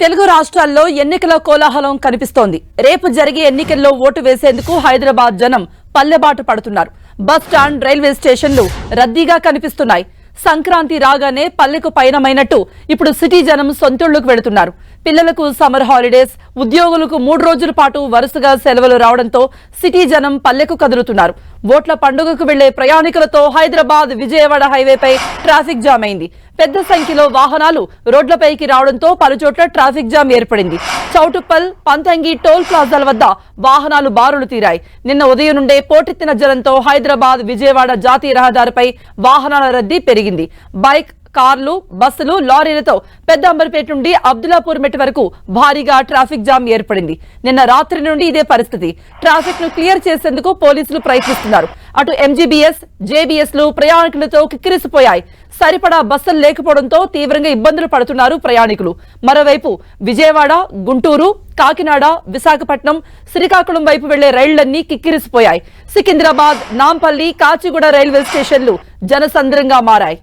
తెలుగు రాష్ట్రాల్లో ఎన్నికల కోలాహలం కనిపిస్తోంది. రేపు జరిగే ఎన్నికల్లో ఓటు వేసేందుకు హైదరాబాద్ జనం పల్లెబాటు పడుతున్నారు. బస్ స్టాండ్, రైల్వే స్టేషన్లు రద్దీగా కనిపిస్తున్నాయి. సంక్రాంతి రాగానే పల్లెకు పయనమైనట్టు ఇప్పుడు సిటీ జనం సొంతూళ్లకు వెళుతున్నారు. పిల్లలకు సమ్మర్ హాలిడేస్, ఉద్యోగులకు 3 రోజుల పాటు వరుసగా సెలవులు రావడంతో సిటీ జనం పల్లెకు కదులుతున్నారు. ఓట్ల పండుగకు వెళ్లే ప్రయాణికులతో హైదరాబాద్ విజయవాడ హైవేపై ట్రాఫిక్ జామ్ అయింది. పెద్ద సంఖ్యలో వాహనాలు రోడ్లపైకి రావడంతో పలుచోట్ల ట్రాఫిక్ జామ్ ఏర్పడింది. చౌటుప్పల్, పంతంగి టోల్ ప్లాజాల వద్ద వాహనాలు బారులు తీరాయి. నిన్న ఉదయం నుండే పోటెత్తిన జనంతో హైదరాబాద్ విజయవాడ జాతీయ రహదారిపై వాహనాల రద్దీ పెరిగింది. బైక్, కార్లు, బస్సులు, లారీలతో పెద్ద అంబర్పేట నుండి అబ్దుల్లాపూర్ మెట్ వరకు భారీగా ట్రాఫిక్ జామ్ ఏర్పడింది. నిన్న రాత్రి నుండి ఇదే పరిస్థితి. ట్రాఫిక్ ను క్లియర్ చేసేందుకు పోలీసులు ప్రయత్నిస్తున్నారు. అటు ఎంజీబీఎస్, జేబీఎస్ లు ప్రయాణికులతో కిక్కిరిసిపోయాయి. సరిపడా బస్సులు లేకపోవడంతో తీవ్రంగా ఇబ్బందులు పడుతున్నారు ప్రయాణికులు. మరోవైపు విజయవాడ, గుంటూరు, కాకినాడ, విశాఖపట్నం, శ్రీకాకుళం వైపు వెళ్లే రైళ్లన్నీ కిక్కిరిసిపోయాయి. సికింద్రాబాద్, నాంపల్లి, కాచిగూడ రైల్వే స్టేషన్లు జనసంద్రంగా మారాయి.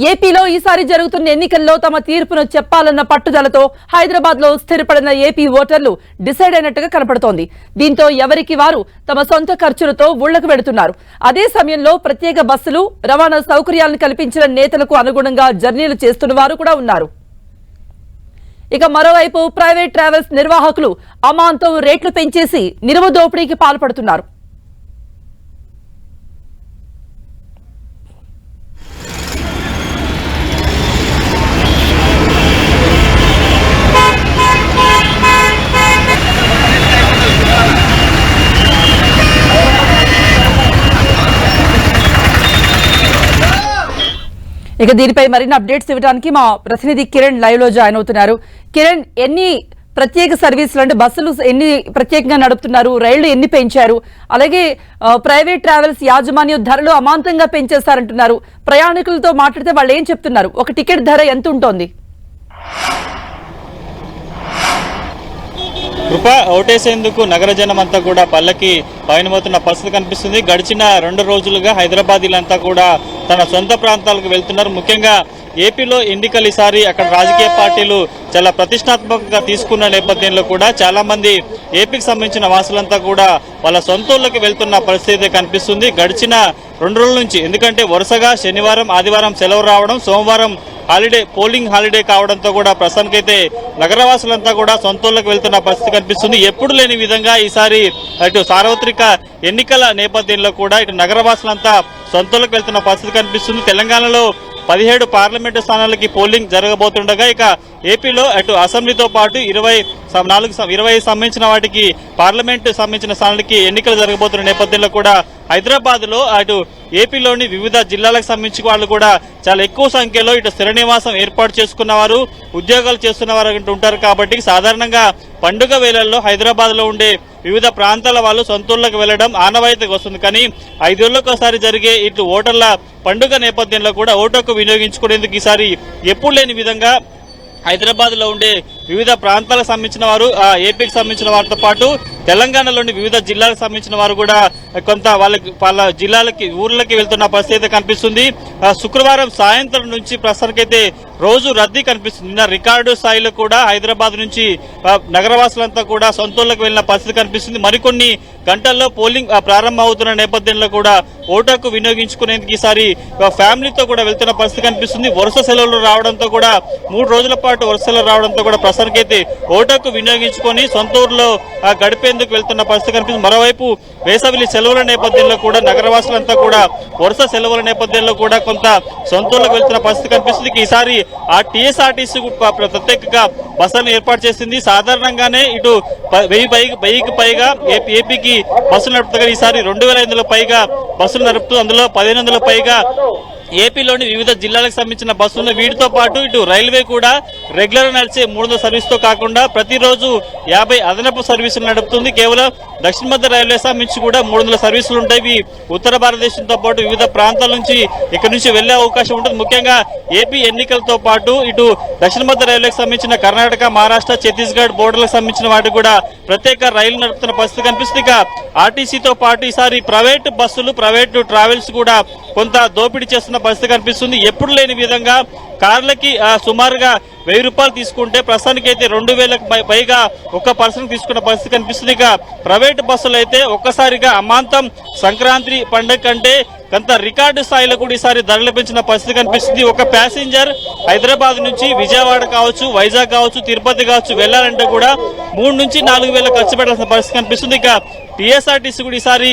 ఏపీలో ఈసారి జరుగుతున్న ఎన్నికల్లో తమ తీర్పును చెప్పాలన్న పట్టుదలతో హైదరాబాద్ లో స్థిరపడిన ఏపీ ఓటర్లు డిసైడ్ అయినట్టుగా కనపడుతోంది. దీంతో ఎవరికి వారు తమ సొంత ఖర్చులతో ఊళ్లకు వెళుతున్నారు. అదే సమయంలో ప్రత్యేక బస్సులు, రవాణా సౌకర్యాలను కల్పించిన నేతలకు అనుగుణంగా జర్నీలు చేస్తున్న వారు కూడా ఉన్నారు. ఇక మరోవైపు ప్రైవేట్ ట్రావెల్స్ నిర్వాహకులు అమాంతం రేట్లు పెంచేసి నిలువ దోపిడీకి పాల్పడుతున్నారు. ఇక దీనిపై మరిన్ని అప్డేట్స్ ఇవ్వడానికి మా ప్రతినిధి కిరణ్ లైవ్ లో జాయిన్ అవుతున్నారు. కిరణ్, ఎన్ని ప్రత్యేక సర్వీసులు అంటే బస్సులు ఎన్ని ప్రత్యేకంగా నడుపుతున్నారు, రైళ్లు ఎన్ని పెంచారు, అలాగే ప్రైవేట్ ట్రావెల్స్ యాజమాన్యం ధరలు అమాంతంగా పెంచేస్తారంటున్నారు. ప్రయాణికులతో మాట్లాడితే వాళ్ళు ఏం చెప్తున్నారు? ఒక టికెట్ ధర ఎంత ఉంటుంది? కృప ఓటేసేందుకు నగర జనం అంతా కూడా పల్లకి పయనమవుతున్న పరిస్థితి కనిపిస్తుంది. గడిచిన 2 రోజులుగా హైదరాబాదీలంతా కూడా తన సొంత ప్రాంతాలకు వెళ్తున్నారు. ముఖ్యంగా ఏపీలో ఎన్నికలు ఈసారి అక్కడ రాజకీయ పార్టీలు చాలా ప్రతిష్టాత్మకంగా తీసుకున్న నేపథ్యంలో కూడా చాలా మంది ఏపీకి సంబంధించిన వాసులంతా కూడా వాళ్ళ సొంతూళ్ళకి వెళ్తున్న పరిస్థితి కనిపిస్తుంది. గడిచిన 2 రోజుల నుంచి, ఎందుకంటే వరుసగా శనివారం, ఆదివారం సెలవు రావడం, సోమవారం హాలిడే, పోలింగ్ హాలిడే కావడంతో కూడా ప్రస్తుతానికైతే నగరవాసులంతా కూడా సొంతూళ్ళకి వెళ్తున్న పరిస్థితి కనిపిస్తుంది. ఎప్పుడు లేని విధంగా ఈసారి అటు సార్వత్రిక ఎన్నికల నేపథ్యంలో కూడా ఇటు నగరవాసులంతా సొంతూళ్ళకి వెళ్తున్న పరిస్థితి కనిపిస్తుంది. తెలంగాణలో 17 పార్లమెంటు స్థానాలకి పోలింగ్ జరగబోతుండగా ఇక ఏపీలో అటు అసెంబ్లీతో పాటు 20 సంబంధించిన వాటికి పార్లమెంటు సంబంధించిన స్థానాలకి ఎన్నికలు జరగబోతున్న నేపథ్యంలో కూడా హైదరాబాద్ లో అటు ఏపీలోని వివిధ జిల్లాలకు సంబంధించి వాళ్ళు కూడా చాలా ఎక్కువ సంఖ్యలో ఇటు స్థిర నివాసం ఏర్పాటు చేసుకున్న వారు, ఉద్యోగాలు చేస్తున్న వారు ఉంటారు. కాబట్టి సాధారణంగా పండుగ వేళల్లో హైదరాబాద్ లో ఉండే వివిధ ప్రాంతాల వాళ్ళు సొంతూళ్ళకు వెళ్లడం ఆనవాయితీగా వస్తుంది. కానీ 5 ఏళ్లకు ఒకసారి జరిగే ఇటు ఓటర్ల పండుగ నేపథ్యంలో కూడా ఓటుకు వినియోగించుకునేందుకు ఈసారి ఎప్పుడు లేని విధంగా హైదరాబాద్ లో ఉండే వివిధ ప్రాంతాలకు సంబంధించిన వారు, ఏపీకి సంబంధించిన వారితో పాటు తెలంగాణలోని వివిధ జిల్లాలకు సంబంధించిన వారు కూడా కొంత వాళ్ళ జిల్లాలకి, ఊర్లకి వెళ్తున్న పరిస్థితి కనిపిస్తుంది. శుక్రవారం సాయంత్రం నుంచి ప్రస్తుతానికైతే రోజు రద్దీ కనిపిస్తుంది. నిన్న రికార్డు స్థాయిలో కూడా హైదరాబాద్ నుంచి నగరవాసులంతా కూడా సొంతూళ్ళకు వెళ్లిన పరిస్థితి కనిపిస్తుంది. మరికొన్ని గంటల్లో పోలింగ్ ప్రారంభం అవుతున్న నేపథ్యంలో కూడా ఓటుకు వినియోగించుకునేందుకు ఈసారి ఫ్యామిలీతో కూడా వెళ్తున్న పరిస్థితి కనిపిస్తుంది. వరుస సెలవులు రావడంతో కూడా 3 రోజుల పాటు వరుస సెలవులు రావడంతో కూడా ప్రస్తుతానికైతే ఓటుకు వినియోగించుకొని సొంత ఊర్లో గడిపేందుకు వెళ్తున్న పరిస్థితి కనిపిస్తుంది. మరోవైపు వేసవి సెలవుల నేపథ్యంలో కూడా నగరవాసులంతా కూడా వరుస సెలవుల నేపథ్యంలో కూడా కొంత సొంతూళ్ళకు వెళ్తున్న పరిస్థితి కనిపిస్తుంది. ఈసారి ఆ టీఎస్ఆర్టీసీ ప్రత్యేకంగా బస్సులను ఏర్పాటు చేసింది. సాధారణంగానే ఇటు 1000కి పైగా ఏపీకి బస్సులు నడుపుతారు. ఈసారి 2500 పైగా బస్సులు నడుపుతూ అందులో 1500 పైగా ఏపీలోని వివిధ జిల్లాలకు సంబంధించిన బస్సులు. వీటితో పాటు ఇటు రైల్వే కూడా రెగ్యులర్ నడిచే 300 సర్వీస్తో కాకుండా ప్రతిరోజు 50 అదనపు సర్వీసులు నడుపుతుంది. కేవలం దక్షిణ మధ్య రైల్వే సంబంధించి కూడా 300 సర్వీసులు ఉంటాయి. ఉత్తర భారతదేశంతో పాటు వివిధ ప్రాంతాల నుంచి ఇక్కడ నుంచి వెళ్లే అవకాశం ఉంటుంది. ముఖ్యంగా ఏపీ ఎన్నికలతో పాటు ఇటు దక్షిణ మధ్య రైల్వేకి సంబంధించిన కర్ణాటక, మహారాష్ట్ర, ఛత్తీస్గఢ్ బోర్డర్లకు సంబంధించిన వాటికి కూడా ప్రత్యేక రైలు నడుపుతున్న పరిస్థితి కనిపిస్తుంది. ఇక ఆర్టీసీతో పాటు ఈసారి ప్రైవేటు బస్సులు, ప్రైవేటు ట్రావెల్స్ కూడా కొంత దోపిడీ చేస్తున్న పరిస్థితి కనిపిస్తుంది. ఎప్పుడు లేని విధంగా కార్లకి సుమారుగా రూపాయలు తీసుకుంటే ప్రస్తుతానికి అయితే 2,000కు పైగా ఒక్క పర్సన్ తీసుకున్న పరిస్థితి కనిపిస్తుంది. ఇక ప్రైవేట్ బస్సులు అయితే ఒక్కసారిగా అమాంతం సంక్రాంతి పండుగ కంటే కొంత రికార్డు స్థాయిలో కూడా ఈసారి ధరలు పెంచిన పరిస్థితి కనిపిస్తుంది. ఒక ప్యాసింజర్ హైదరాబాద్ నుంచి విజయవాడ కావచ్చు, వైజాగ్ కావచ్చు, తిరుపతి కావచ్చు వెళ్ళాలంటే కూడా 3 నుంచి 4,000 ఖర్చు పెట్టాల్సిన పరిస్థితి కనిపిస్తుంది. ఇక టీఎస్ఆర్టీసీ కూడా ఈసారి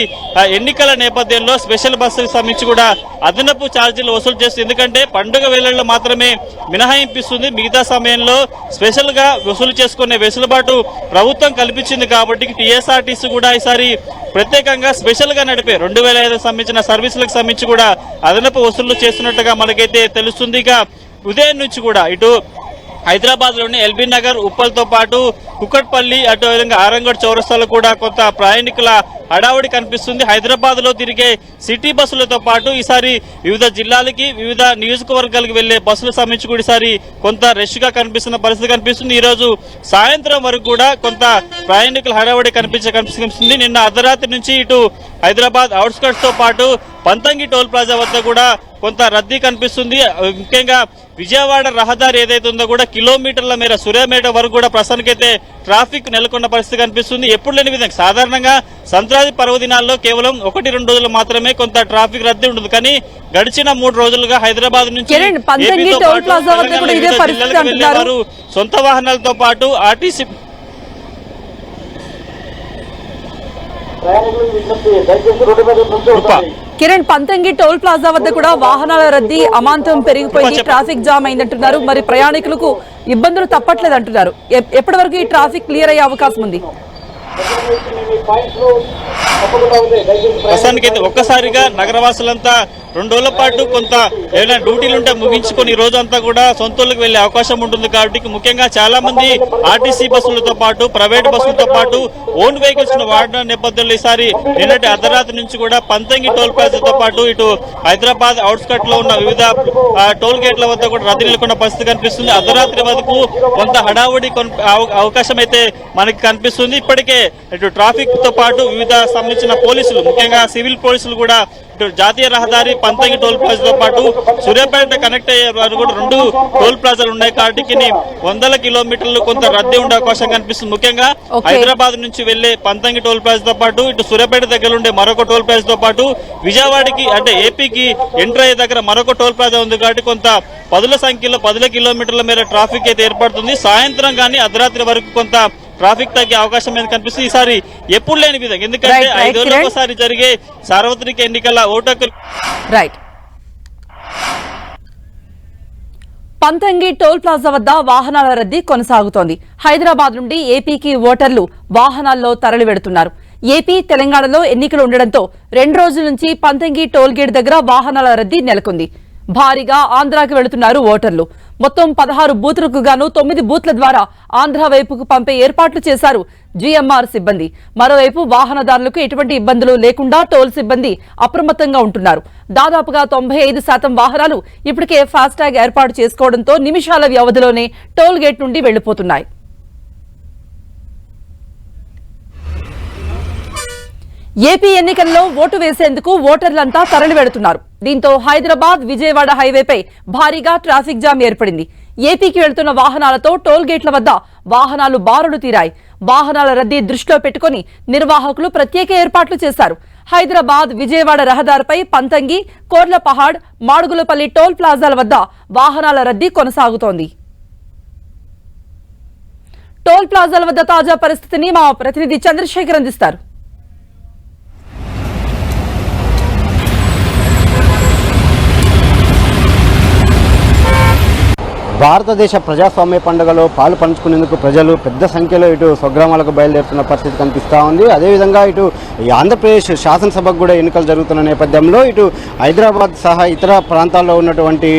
ఎన్నికల నేపథ్యంలో స్పెషల్ బస్సులకు సంబంధించి కూడా అదనపు ఛార్జీలు వసూలు చేస్తుంది. ఎందుకంటే పండుగ వేళల్లో మాత్రమే మినహాయింపిస్తుంది, మిగతా సమయంలో స్పెషల్ గా వసూలు చేసుకునే వెసులుబాటు ప్రభుత్వం కల్పించింది. కాబట్టి టీఎస్ఆర్టీసీ కూడా ఈసారి ప్రత్యేకంగా స్పెషల్ గా నడిపే 2,500 సంబంధించిన సర్వీసులకు సంబంధించి కూడా అదనపు వసూళ్లు చేస్తున్నట్టుగా మనకైతే తెలుస్తుంది. ఇక ఉదయం నుంచి కూడా ఇటు హైదరాబాద్ లోని ఎల్బీ నగర్, ఉప్పల్తో పాటు కుక్కట్పల్లి, అటు విధంగా ఆరంగడ్ చౌరస్తాలో కూడా కొంత ప్రయాణికుల హడావుడి కనిపిస్తుంది. హైదరాబాద్ లో తిరిగే సిటీ బస్సులతో పాటు ఈసారి వివిధ జిల్లాలకి, వివిధ నియోజకవర్గాలకు వెళ్లే బస్సులకు సంబంధించి కూడా ఈసారి కొంత రష్ గా కనిపిస్తున్న పరిస్థితి కనిపిస్తుంది. ఈ రోజు సాయంత్రం వరకు కూడా కొంత ప్రయాణికుల హడావుడి కనిపిస్తుంది. నిన్న అర్ధరాత్రి నుంచి ఇటు హైదరాబాద్ అవుట్స్కట్స్ తో పాటు పంతంగి టోల్ ప్లాజా వద్ద కూడా కొంత రద్దీ కనిపిస్తుంది. ముఖ్యంగా విజయవాడ రహదారి ఏదైతే ఉందో కూడా కిలోమీటర్ల మేర సూర్యాపేట వరకు కూడా ప్రస్తుతానికైతే ట్రాఫిక్ నెలకొన్న పరిస్థితి కనిపిస్తుంది. ఎప్పుడు లేని విధంగా సాధారణంగా సంక్రాంతి పర్వదినాల్లో కేవలం 1-2 రోజులు మాత్రమే కొంత ట్రాఫిక్ రద్దీ ఉంటుంది. కానీ గడిచిన 3 రోజులుగా హైదరాబాద్ నుంచి వారు సొంత వాహనాలతో పాటు RTC Kiran, Pantangi toll plaza వద్ద కూడా వాహనాల రద్దీ అమాంతం పెరిగిపోయింది, ట్రాఫిక్ జామ్ అయిందంటున్నారు. మరి ప్రయాణికులకు ఇబ్బందులు తప్పట్లేదు అంటున్నారు. ఎప్పటి వరకు ఈ ట్రాఫిక్ క్లియర్ అయ్యే అవకాశం ఉంది? ప్రస్తుతానికైతే ఒక్కసారిగా నగరవాసులంతా 2 రోజుల పాటు కొంత ఏదైనా డ్యూటీలు ఉంటే ముగించుకొని ఈ రోజంతా కూడా సొంతూళ్ళకి వెళ్లే అవకాశం ఉంటుంది. కాబట్టి ముఖ్యంగా చాలా మంది ఆర్టీసీ బస్సులతో పాటు ప్రైవేట్ బస్సులతో పాటు ఓన్ వెహికల్స్ వాడిన నేపథ్యంలో ఈసారి నిన్నటి అర్ధరాత్రి నుంచి కూడా పంతంగి టోల్ ప్లాజాతో పాటు ఇటు హైదరాబాద్ అవుట్స్కట్ లో ఉన్న వివిధ టోల్ గేట్ల వద్ద కూడా రద్దీ నెలకొన్న పరిస్థితి కనిపిస్తుంది. అర్ధరాత్రి వరకు కొంత హడావుడి అవకాశం అయితే మనకి కనిపిస్తుంది. ఇప్పటికే ఇటు ట్రాఫిక్ తో పాటు వివిధ సంబంధించిన పోలీసులు, ముఖ్యంగా సివిల్ పోలీసులు కూడా ఇటు జాతీయ రహదారి పంతంగి టోల్ ప్లాజాతో పాటు సూర్యాపేట కనెక్ట్ అయ్యే వారు కూడా 2 టోల్ ప్లాజాలు ఉన్నాయి. కాబట్టి 100 కిలోమీటర్లు కొంత రద్దీ ఉండే అవకాశం కనిపిస్తుంది. ముఖ్యంగా హైదరాబాద్ నుంచి వెళ్లే పంతంగి టోల్ ప్లాజాతో పాటు ఇటు సూర్యాపేట దగ్గర ఉండే మరొక టోల్ ప్లాజాతో పాటు విజయవాడకి అంటే ఏపీకి ఎంటర్ అయ్యే దగ్గర మరొక టోల్ ప్లాజా ఉంది. కాబట్టి కొంత 10 కిలోమీటర్ల మేర ట్రాఫిక్ అయితే ఏర్పడుతుంది. సాయంత్రం కానీ అర్ధరాత్రి వరకు కొంత ట్రాఫిక్ తగ్గే అవకాశం మీద కనిపిస్తుంది. ఈసారి ఎప్పుడు లేని విధంగా, ఎందుకంటే 5 రోజులకు ఒకసారి జరిగే సార్వత్రిక ఎన్నికల ఓటు హక్కు. పంతంగి టోల్ ప్లాజా వద్ద వాహనాల రద్దీ కొనసాగుతోంది. హైదరాబాద్ నుండి ఏపీకి ఓటర్లు వాహనాల్లో తరలి వెడుతున్నారు. ఏపీ, తెలంగాణలో ఎన్నికలు ఉండడంతో 2 రోజుల నుంచి పంతంగి టోల్ గేట్ దగ్గర వాహనాల రద్దీ నెలకొంది. భారీగా ఆంధ్రాకి వెళుతున్నారు ఓటర్లు. మొత్తం 16 బూత్లకు గాను 9 బూత్ల ద్వారా ఆంధ్ర వైపుకు పంపే ఏర్పాట్లు చేశారు జీఎంఆర్ సిబ్బంది. మరోవైపు వాహనదారులకు ఎటువంటి ఇబ్బందులు లేకుండా టోల్ సిబ్బంది అప్రమత్తంగా ఉంటున్నారు. దాదాపుగా 95% వాహనాలు ఇప్పటికే ఫాస్టాగ్ ఏర్పాటు చేసుకోవడంతో నిమిషాల వ్యవధిలోనే టోల్ గేట్ నుండి వెళ్లిపోతున్నాయి. ఏపీ ఎన్నికల్లో ఓటు వేసేందుకు ఓటర్లంతా తరలి వెడుతున్నారు. దీంతో హైదరాబాద్, విజయవాడ హైవేపై భారీగా ట్రాఫిక్ జామ్ ఏర్పడింది. ఏపీకి వెళ్తున్న వాహనాలతో టోల్ గేట్ల వద్ద వాహనాలు బారులు తీరాయి. వాహనాల రద్దీ దృష్టిలో పెట్టుకుని నిర్వాహకులు ప్రత్యేక ఏర్పాట్లు చేశారు. హైదరాబాద్, విజయవాడ రహదారిపై పంతంగి, కోర్లపహాడ్, మాడుగులపల్లి టోల్ ప్లాజాల వద్ద వాహనాల రద్దీ కొనసాగుతోంది. టోల్ ప్లాజాల వద్ద తాజా పరిస్థితిని మా ప్రతినిధి చంద్రశేఖర్ అందిస్తారు. భారతదేశ ప్రజాస్వామ్య పండుగలో పాలు పంచుకునేందుకు ప్రజలు పెద్ద సంఖ్యలో ఇటు స్వగ్రామాలకు బయలుదేరుతున్న పరిస్థితి కనిపిస్తూ ఉంది. అదేవిధంగా ఇటు ఆంధ్రప్రదేశ్ శాసనసభకు కూడా ఎన్నికలు జరుగుతున్న నేపథ్యంలో ఇటు హైదరాబాద్ సహా ఇతర ప్రాంతాల్లో ఉన్నటువంటి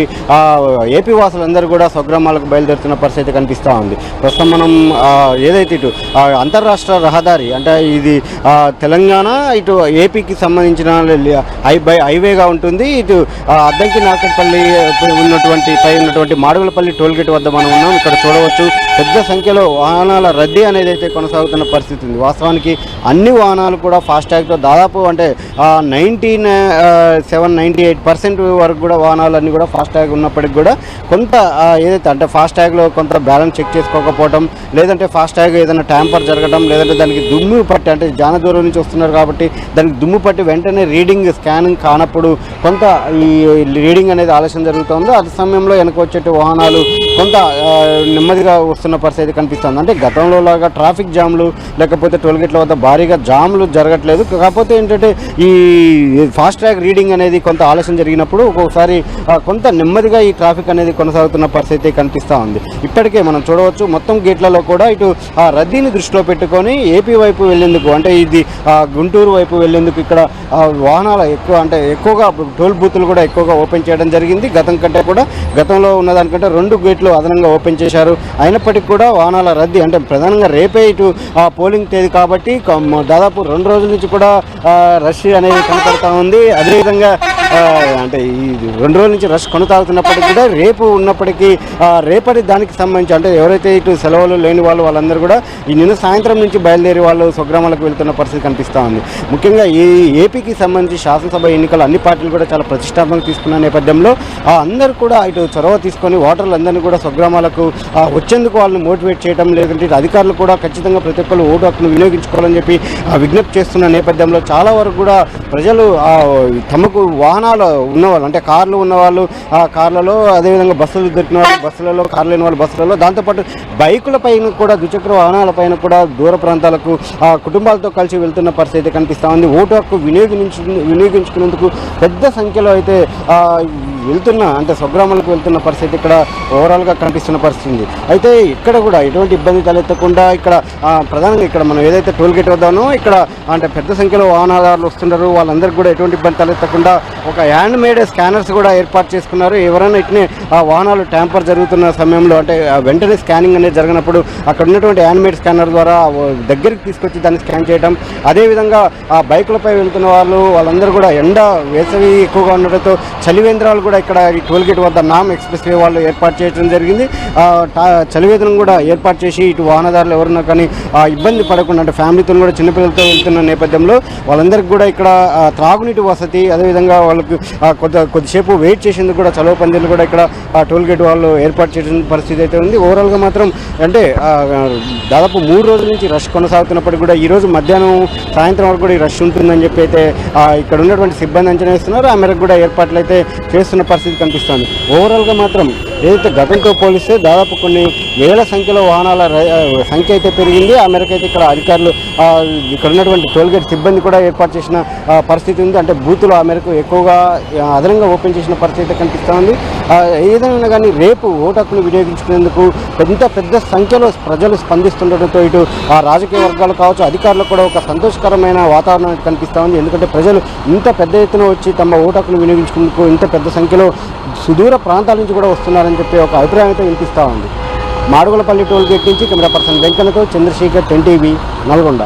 ఏపీ వాసులందరూ కూడా స్వగ్రామాలకు బయలుదేరుతున్న పరిస్థితి కనిపిస్తూ ఉంది. ప్రస్తుతం మనం ఏదైతే ఇటు అంతర్రాష్ట్ర రహదారి అంటే ఇది తెలంగాణ ఇటు ఏపీకి సంబంధించిన హైవేగా ఉంటుంది. ఇటు అద్దంకి నార్కట్పల్లి ఉన్నటువంటి మాడుగులపల్లి మాడుగులపల్లి టోల్గేట్ వద్ద మనం ఉన్నాం. ఇక్కడ చూడవచ్చు పెద్ద సంఖ్యలో వాహనాల రద్దీ అనేది అయితే కొనసాగుతున్న పరిస్థితి ఉంది. వాస్తవానికి అన్ని వాహనాలు కూడా ఫాస్టాగ్తో దాదాపు అంటే 98% వరకు కూడా వాహనాలన్నీ కూడా ఫాస్టాగ్ ఉన్నప్పటికి కూడా కొంత ఏదైతే అంటే ఫాస్టాగ్లో కొంత బ్యాలెన్స్ చెక్ చేసుకోకపోవడం, లేదంటే ఫాస్టాగ్ ఏదైనా ట్యాంపర్ జరగడం, లేదంటే దానికి దుమ్ము పట్టి అంటే చాలా దూరం నుంచి వస్తున్నారు కాబట్టి దానికి దుమ్ము పట్టి వెంటనే రీడింగ్ స్కానింగ్ కానప్పుడు కొంత ఈ రీడింగ్ అనేది ఆలస్యం జరుగుతుంది. అదే సమయంలో వెనక వచ్చే వాహనాలు కొంత నెమ్మదిగా వస్తున్న పరిస్థితి కనిపిస్తుంది. అంటే గతంలో లాగా ట్రాఫిక్ జామ్లు లేకపోతే టోల్గేట్ల వద్ద భారీగా జామ్లు జరగట్లేదు. కాకపోతే ఏంటంటే ఈ ఫాస్ట్ ట్రాక్ రీడింగ్ అనేది కొంత ఆలస్యం జరిగినప్పుడు ఒక్కొక్కసారి కొంత నెమ్మదిగా ఈ ట్రాఫిక్ అనేది కొనసాగుతున్న పరిస్థితి కనిపిస్తూ ఉంది. ఇప్పటికే మనం చూడవచ్చు మొత్తం గేట్లలో కూడా ఇటు ఆ రద్దీని దృష్టిలో పెట్టుకొని ఏపీ వైపు వెళ్ళేందుకు అంటే ఇది గుంటూరు వైపు వెళ్ళేందుకు ఇక్కడ వాహనాలు ఎక్కువగా టోల్ బూతులు కూడా ఎక్కువగా ఓపెన్ చేయడం జరిగింది. గతంలో ఉన్నదానికంటే 2 గేట్లు అదనంగా ఓపెన్ చేశారు. అయినప్పటికీ కూడా వాహనాల రద్దీ అంటే ప్రధానంగా రేపే ఇటు పోలింగ్ తేదీ కాబట్టి దాదాపు 2 రోజుల నుంచి కూడా రష్ అనేది కనపడతా ఉంది. అదేవిధంగా అంటే ఈ 2 రోజుల నుంచి రష్ కొనసాగుతున్నప్పటికీ కూడా రేపు ఉన్నప్పటికీ రేపటి దానికి సంబంధించి అంటే ఎవరైతే ఇటు సెలవులు లేని వాళ్ళందరూ కూడా ఈ నిన్న సాయంత్రం నుంచి బయలుదేరి వాళ్ళు స్వగ్రామాలకు వెళ్తున్న పరిస్థితి కనిపిస్తూ ఉంది. ముఖ్యంగా ఈ ఏపీకి సంబంధించి శాసనసభ ఎన్నికలు అన్ని పార్టీలు కూడా చాలా ప్రతిష్టాత్మకంగా తీసుకున్న నేపథ్యంలో అందరూ కూడా ఇటు చొరవ తీసుకొని ఓటర్లందరినీ కూడా స్వగ్రామాలకు వచ్చేందుకు వాళ్ళని మోటివేట్ చేయడం, లేదంటే ఇటు అధికారులు కూడా ఖచ్చితంగా ప్రతి ఒక్కరు ఓటు హక్కును వినియోగించుకోవాలని చెప్పి విజ్ఞప్తి చేస్తున్న నేపథ్యంలో చాలా వరకు కూడా ప్రజలు తమకు వాహనాలు ఉన్నవాళ్ళు అంటే కార్లు ఉన్నవాళ్ళు ఆ కార్లలో, అదేవిధంగా బస్సులు దొరికిన వాళ్ళు బస్సులలో, కార్లు లేని వాళ్ళు బస్సులలో, దాంతోపాటు బైకుల పైన కూడా ద్విచక్ర వాహనాల పైన కూడా దూర ప్రాంతాలకు కుటుంబాలతో కలిసి వెళ్తున్న పరిస్థితి కనిపిస్తూ ఉంది. ఓటు హక్కు వినియోగించుకునేందుకు పెద్ద సంఖ్యలో అయితే అంటే స్వగ్రామాలకు వెళ్తున్న పరిస్థితి ఇక్కడ ఓవరాల్గా కనిపిస్తున్న పరిస్థితి ఉంది. అయితే ఇక్కడ కూడా ఎటువంటి ఇబ్బంది తలెత్తకుండా ఇక్కడ ప్రధానంగా ఇక్కడ మనం ఏదైతే టోల్ గేట్ వద్దానో ఇక్కడ అంటే పెద్ద సంఖ్యలో వాహనదారులు వస్తున్నారు. వాళ్ళందరికీ కూడా ఎటువంటి ఇబ్బంది తలెత్తకుండా ఒక హ్యాండ్ మేడ్ స్కానర్స్ కూడా ఏర్పాటు చేసుకున్నారు. ఎవరైనా ఇట్నే వాహనాలు ట్యాంపర్ జరుగుతున్న సమయంలో అంటే వెంటనే స్కానింగ్ అనేది జరిగినప్పుడు అక్కడ ఉన్నటువంటి హ్యాండ్ మేడ్ స్కానర్ ద్వారా దగ్గరికి తీసుకొచ్చి దాన్ని స్కాన్ చేయడం, అదేవిధంగా బైకులపై వెళ్తున్న వాళ్ళందరూ కూడా వేసవి ఎక్కువగా ఉండడంతో చలివేంద్రాలు కూడా ఇక్కడ ఈ టోల్గేట్ వద్ద నామ్ ఎక్స్ప్రెస్ వే వాళ్ళు ఏర్పాటు చేయడం జరిగింది. చలివేంద్రం కూడా ఏర్పాటు చేసి ఇటు వాహనదారులు ఎవరున్నా కానీ ఇబ్బంది పడకుండా అంటే ఫ్యామిలీతో కూడా చిన్నపిల్లలతో వెళ్తున్న నేపథ్యంలో వాళ్ళందరికీ కూడా ఇక్కడ త్రాగునీటి వసతి, అదేవిధంగా వాళ్ళకి కొద్దిసేపు వెయిట్ చేసేందుకు కూడా చలువ పందిర్లు కూడా ఇక్కడ టోల్గేట్ వాళ్ళు ఏర్పాటు చేసిన పరిస్థితి అయితే ఉంది. ఓవరాల్గా మాత్రం అంటే దాదాపు 3 రోజుల నుంచి రష్ కొనసాగుతున్నప్పటికీ కూడా ఈరోజు మధ్యాహ్నం సాయంత్రం వరకు కూడా ఈ రష్ ఉంటుందని చెప్పి అయితే ఇక్కడ ఉన్నటువంటి సిబ్బంది అంచనా వేస్తున్నారు. ఆ మేరకు కూడా ఏర్పాట్లు అయితే చేస్తున్న పరిస్థితి కనిపిస్తుంది. ఓవరాల్గా మాత్రం ఏదైతే గతంతో పోలిస్తే దాదాపు కొన్ని వేల సంఖ్యలో వాహనాల సంఖ్య అయితే పెరిగింది. ఆ మేరకు అయితే ఇక్కడ అధికారులు ఇక్కడ ఉన్నటువంటి టోల్గేట్ సిబ్బంది కూడా ఏర్పాటు చేసిన పరిస్థితి ఉంది. అంటే బూతులు ఆ మేరకు ఎక్కువగా అదనంగా ఓపెన్ చేసిన పరిస్థితి కనిపిస్తూ ఉంది. ఏదైనా కానీ రేపు ఓటు హక్కును వినియోగించుకునేందుకు పెద్ద సంఖ్యలో ప్రజలు స్పందిస్తుండటంతో ఇటు రాజకీయ వర్గాలు కావచ్చు, అధికారులకు కూడా ఒక సంతోషకరమైన వాతావరణం కనిపిస్తూ ఉంది. ఎందుకంటే ప్రజలు ఇంత పెద్ద ఎత్తున వచ్చి తమ ఓటు హక్కును వినియోగించుకునేందుకు ఇంత పెద్ద సంఖ్యలో సుదూర ప్రాంతాల నుంచి కూడా వస్తున్నారని చెప్పి ఒక అభిప్రాయం అయితే వినిపిస్తూ ఉంది. మాడుగులపల్లి టోల్ గేట్ నుంచి కెమెరా పర్సన్ వెంకన్నతో చంద్రశేఖర్, 10 టీవీ, నల్గొండ.